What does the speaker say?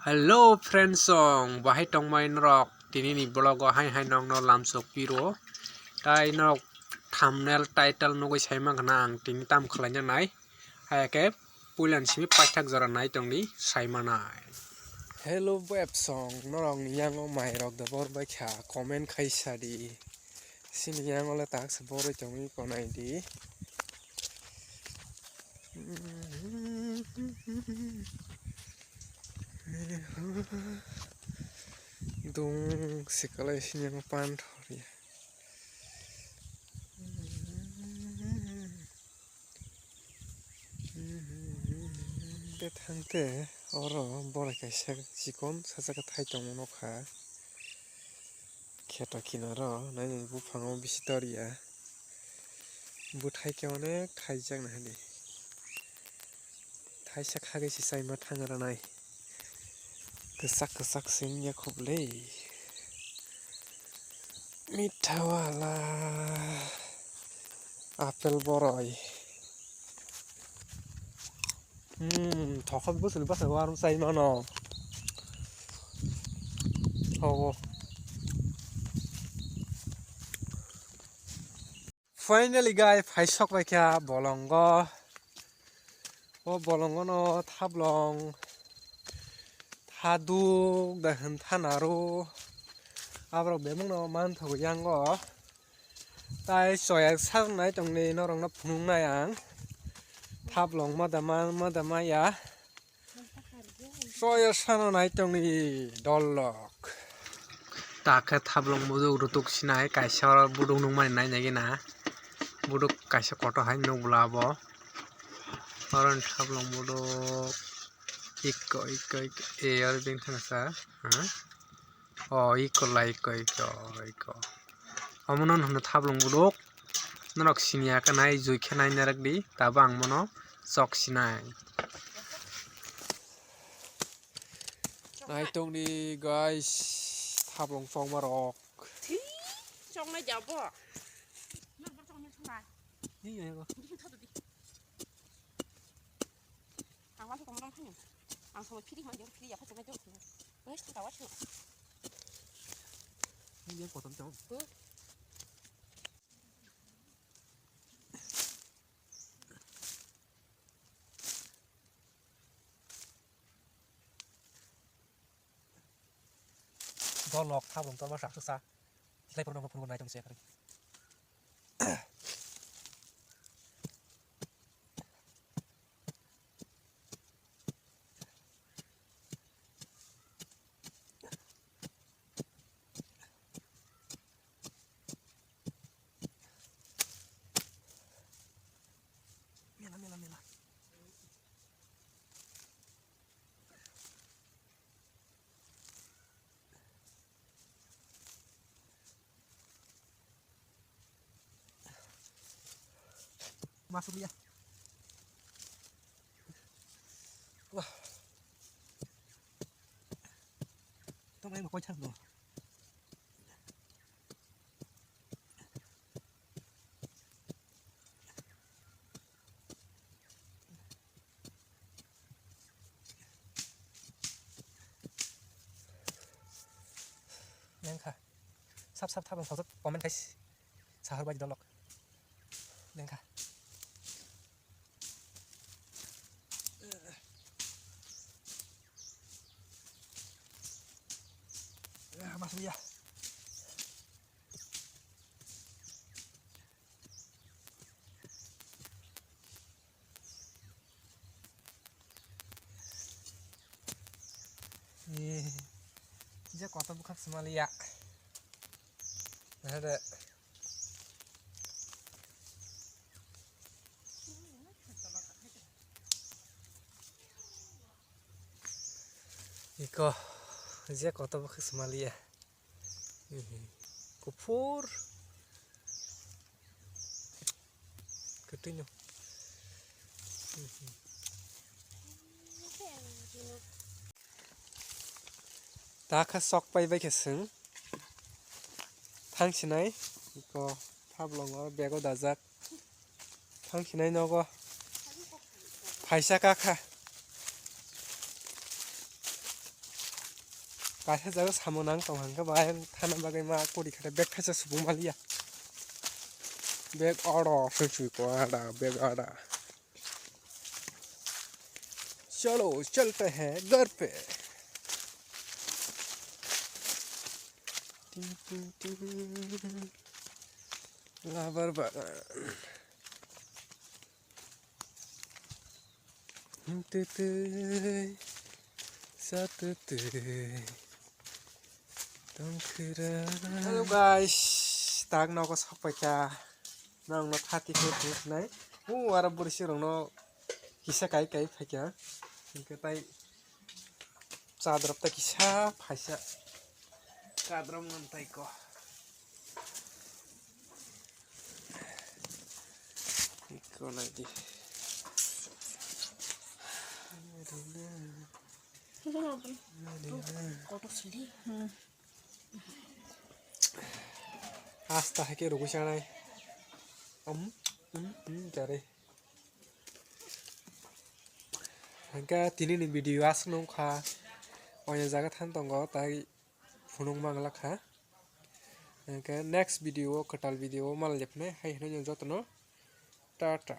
Hello friends song bahai tongmain rok tini ni blog hai nong no lamsok piro tai no thumbnail title no goi sai mang ang tini tam khlanya nai hai ke pulan simi paithak jora nai tongni sai manai Hello web song no rong yang o mai rok da bor bai kha comment khai sadi sini yang ole tak se bor tongni konai di Dung sekalai sini yang pan thori be thangte oro bor kaisa sikon sajaka thai tongmo kha kheto kinaro nai bufango bisitoriya bu thai ke onek thai jak na hani thai sak khage si sai ma thangara nai kesak sing ya khoble mitawala apel boroi thokot busul basa warum sai mano oh finally guys phaisok bai kya bolongo o bolongo no thablong thaduk da hun thanaro abro bemung no man thogo yango tai soya sang nai tongni norong na phunung nai ang thablong madama ya soya sano nai tongni dolok takha thablong buduk rutuk sinai kaisa buduk nung mai nai nagi na buduk kaisa koto hai no bulabo oron thablong buduk ikko e ar bing thangsa oh ikko amonon hono thablong buduk norok sinia ka nai jui khenai narak di tabang mono chok sinai nai tong ni guys thablong chong marok chong na jabo ni ne ko ang wasu kong dong thang ang so phiri man jor phiri ya phasu na jor oi ta wasu ni ye ko tom chong dolok thablong to ma sak sa lai pon nai tong se kari mela masuk dia wah tong ai ma koi chang no neng kha sap thabang phosot comment kai sahar bai dolok neng kha masuk dia dia kota bukan Somalia ada iko dia kota bukan Somalia kupur ketinyo takha sok pai bai keseng thang sinai ko thablong or bego dajak thang sinai nogo phaisa ka kha Kaisa jaga samonang tonghang ka bayang thana bagai ma kori khata bag kaisa subung malia. Bag oro suchui ko ada bag ada. चलो चलते हैं घर पे. लाबर बागान Hello guys, tag no ko sapaka nang no thati ko nai Arap bursi rong no kisa kai phakya ke tai chadrap ta kisa phaisa kadram ngan tai ko nai di Asta ke rugu sanai jare angka tini ni video asnong kha oya jaga than tongo tai phunung mangla kha angka next video katal video mal lepne hai hno jotno tata